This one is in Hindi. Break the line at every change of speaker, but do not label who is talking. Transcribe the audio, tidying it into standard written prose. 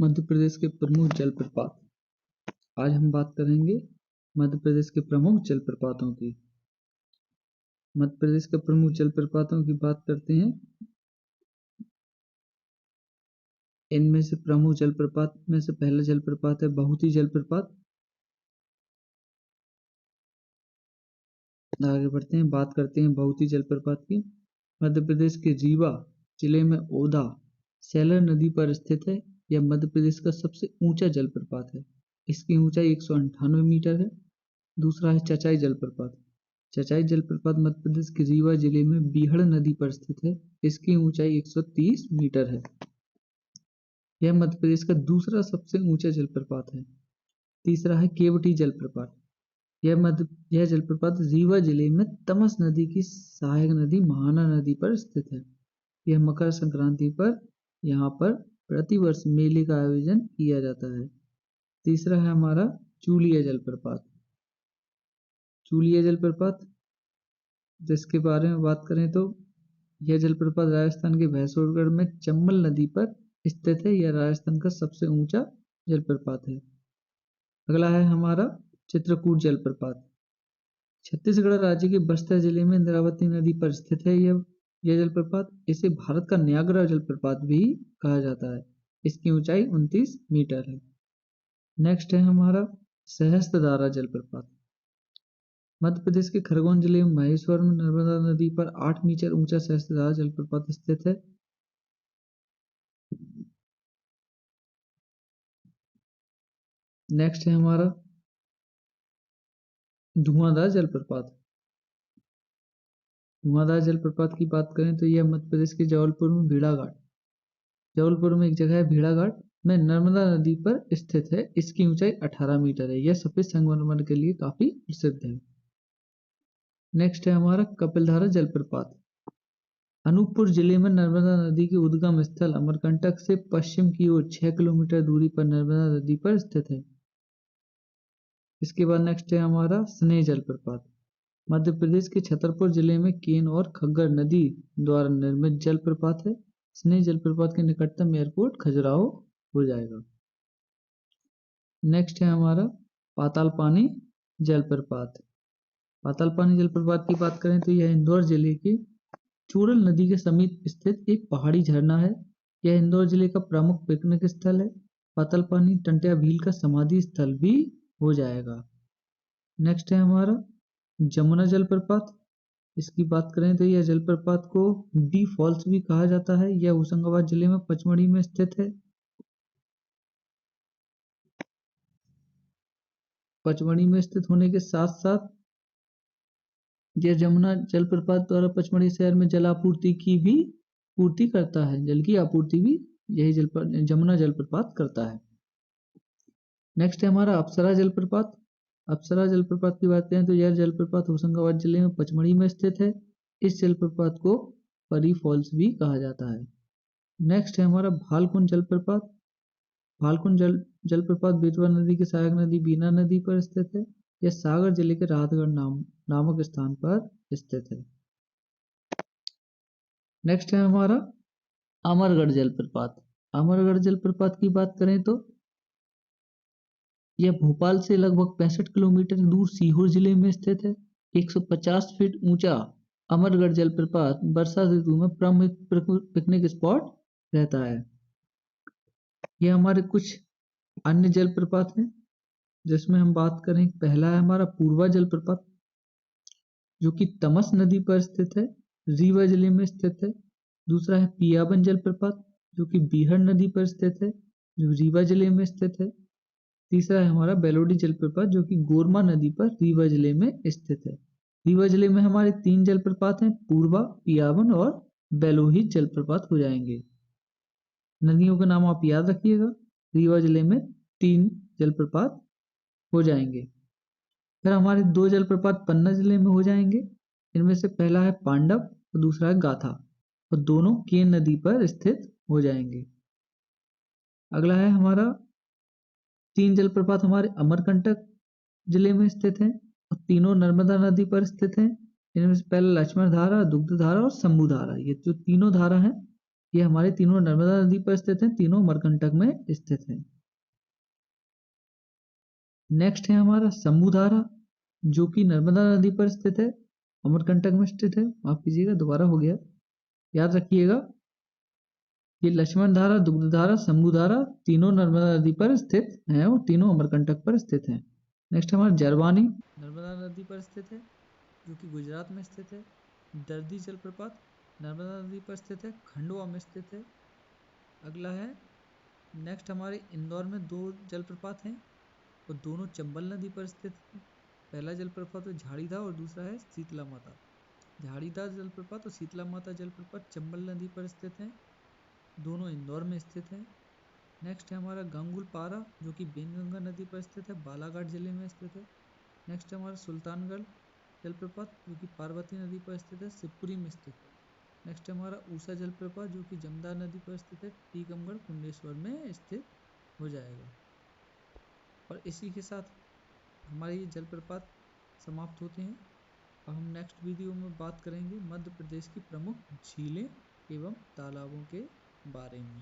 मध्य प्रदेश के प्रमुख जलप्रपात। आज हम बात करेंगे मध्य प्रदेश के प्रमुख जलप्रपातों की। मध्य प्रदेश के प्रमुख जलप्रपातों की बात करते हैं। इनमें से प्रमुख जलप्रपात में से पहला जलप्रपात है बहुती जलप्रपात। आगे बढ़ते हैं, बात करते हैं बहुती जलप्रपात की। मध्य प्रदेश के रीवा जिले में ओधा सेलर नदी पर स्थित है। यह मध्य प्रदेश का सबसे ऊंचा जलप्रपात है। इसकी ऊंचाई 198 मीटर है। दूसरा है चचाई जलप्रपात। चचाई जलप्रपात मध्य प्रदेश के रीवा जिले में बीहड़ नदी पर स्थित है। इसकी ऊंचाई 130 मीटर है। यह मध्य प्रदेश का दूसरा सबसे ऊंचा जलप्रपात है। तीसरा है केवटी जलप्रपात। यह जलप्रपात रीवा जिले में तमस नदी की सहायक नदी महाना नदी पर स्थित है। यह मकर संक्रांति पर यहाँ पर प्रतिवर्ष मेले का आयोजन किया जाता है। तीसरा है हमारा चूलिया जलप्रपात। चूलिया जलप्रपात, जिसके बारे में बात करें तो यह जलप्रपात राजस्थान के भैंसोरगढ़ में चंबल नदी पर स्थित है। यह राजस्थान का सबसे ऊंचा जलप्रपात है। अगला है हमारा चित्रकूट जलप्रपात। छत्तीसगढ़ राज्य के बस्तर जिले में इंद्रावती नदी पर स्थित है। यह जलप्रपात, इसे भारत का न्यागरा जलप्रपात भी कहा जाता है। इसकी ऊंचाई 29 मीटर है। नेक्स्ट है हमारा सहस्त्रधारा जलप्रपात। मध्य प्रदेश के खरगोन जिले में महेश्वर में नर्मदा नदी पर 8 मीटर ऊंचा सहस्त्रधारा जलप्रपात स्थित है। नेक्स्ट है हमारा धुआंधार जलप्रपात। धुआंधार जलप्रपात की बात करें तो यह मध्य प्रदेश के जबलपुर में भेड़ाघाट, जबलपुर में एक जगह है भेड़ाघाट में नर्मदा नदी पर स्थित है। इसकी ऊंचाई 18 मीटर है। यह सफेद संगमरमर के लिए काफी प्रसिद्ध है। नेक्स्ट है हमारा कपिलधारा जलप्रपात। अनूपपुर जिले में नर्मदा नदी के उद्गम स्थल अमरकंटक से पश्चिम की ओर 6 किलोमीटर दूरी पर नर्मदा नदी पर स्थित है। इसके बाद नेक्स्ट है हमारा स्नेह जलप्रपात। मध्य प्रदेश के छतरपुर जिले में केन और खग्गर नदी द्वारा निर्मित जलप्रपात है। स्नेह जलप्रपात के निकटतम एयरपोर्ट खजुराहो हो जाएगा। नेक्स्ट है हमारा पाताल पानी जलप्रपात। पाताल पानी जलप्रपात की बात करें तो यह इंदौर जिले के चूरल नदी के समीप स्थित एक पहाड़ी झरना है। यह इंदौर जिले का प्रमुख पिकनिक स्थल है। पाताल पानी टंट्या भील का समाधि स्थल भी हो जाएगा। नेक्स्ट है हमारा जमुना जलप्रपात। इसकी बात करें तो यह जलप्रपात को डी फॉल्स भी कहा जाता है। यह होशंगाबाद जिले में पचमढ़ी में स्थित है। पचमढ़ी में स्थित होने के साथ साथ यह जमुना जलप्रपात द्वारा पचमढ़ी शहर में जलापूर्ति की भी पूर्ति करता है। जल की आपूर्ति भी यही जमुना जलप्रपात करता है। नेक्स्ट है हमारा अप्सरा जलप्रपात। अप्सरा जलप्रपात की बात करें तो यह जलप्रपात होशंगाबाद जिले में पचमढ़ी में स्थित है। इस जलप्रपात को परी फॉल्स भी कहा जाता है। नेक्स्ट है हमारा भालकुंड जलप्रपात। भालकुंड जलप्रपात बेतवा नदी की सहायक नदी बीना नदी पर स्थित है। यह सागर जिले के राहतगढ़ नामक स्थान पर स्थित है। नेक्स्ट है हमारा अमरगढ़ जलप्रपात। अमरगढ़ जलप्रपात की बात करें तो यह भोपाल से लगभग 65 किलोमीटर दूर सीहोर जिले में स्थित है। 150 फीट ऊंचा अमरगढ़ जलप्रपात वर्षा ऋतु में प्रमुख पिकनिक स्पॉट रहता है। यह हमारे कुछ अन्य जलप्रपात हैं जिसमें हम बात करें। पहला है हमारा पूर्वा जलप्रपात, जो कि तमस नदी पर स्थित है, रीवा जिले में स्थित है। दूसरा है पियावन जलप्रपात, जो कि बीहड़ नदी पर स्थित है, जो रीवा जिले में स्थित है। तीसरा है हमारा बेलोडी जलप्रपात, जो कि गोरमा नदी पर रीवा जिले में स्थित है। रीवा जिले में हमारे 3 जलप्रपात हैं, पूर्वा, पियावन और बेलोही जलप्रपात हो जाएंगे। नदियों का नाम आप याद रखिएगा। रीवा जिले में 3 जलप्रपात हो जाएंगे। फिर हमारे 2 जलप्रपात पन्ना जिले में हो जाएंगे। इनमें से पहला है पांडव और दूसरा है गाथा, और दोनों केन नदी पर स्थित हो जाएंगे। अगला है हमारा 3 जलप्रपात हमारे अमरकंटक जिले में स्थित हैं और तीनों नर्मदा नदी पर स्थित हैं। इनमें से पहला लक्ष्मण धारा, दुग्ध धारा और शंभू धारा। ये जो तीनों धारा हैं ये हमारे तीनों नर्मदा नदी पर स्थित हैं, तीनों अमरकंटक में स्थित हैं। नेक्स्ट है हमारा शंभुधारा, जो कि नर्मदा नदी पर स्थित है, अमरकंटक में स्थित है। माफ कीजिएगा, दोबारा हो गया, याद रखिएगा। ये लक्ष्मण धारा, दुग्ध धारा, शंभु धारा तीनों नर्मदा नदी पर स्थित हैं और तीनों अमरकंटक पर स्थित हैं। नेक्स्ट हमारा जरवानी, नर्मदा नदी पर स्थित है, जो कि गुजरात में स्थित है। दर्दी जलप्रपात नर्मदा नदी पर स्थित है, खंडवा में स्थित है। अगला है नेक्स्ट हमारे इंदौर में 2 जलप्रपात हैं और दोनों चंबल नदी पर स्थित है। पहला जलप्रपात है झाड़ीदा और दूसरा है शीतला माता। झाड़ीदा जलप्रपात और शीतला माता जलप्रपात चंबल नदी पर स्थित हैं, दोनों इंदौर में स्थित हैं। नेक्स्ट है हमारा गंगुल पारा, जो कि बेनगंगा नदी पर स्थित है, बालाघाट जिले में स्थित है। नेक्स्ट है हमारा सुल्तानगढ़ जलप्रपात, जो कि पार्वती नदी पर स्थित है, शिवपुरी में स्थित है। नेक्स्ट है हमारा ऊषा जलप्रपात, जो कि जमदार नदी पर स्थित है, टीकमगढ़ कुंडेश्वर में स्थित हो जाएगा। और इसी के साथ हमारे ये जलप्रपात समाप्त होते हैं। अब हम नेक्स्ट वीडियो में बात करेंगे मध्य प्रदेश की प्रमुख झीलें एवं तालाबों के बारे में।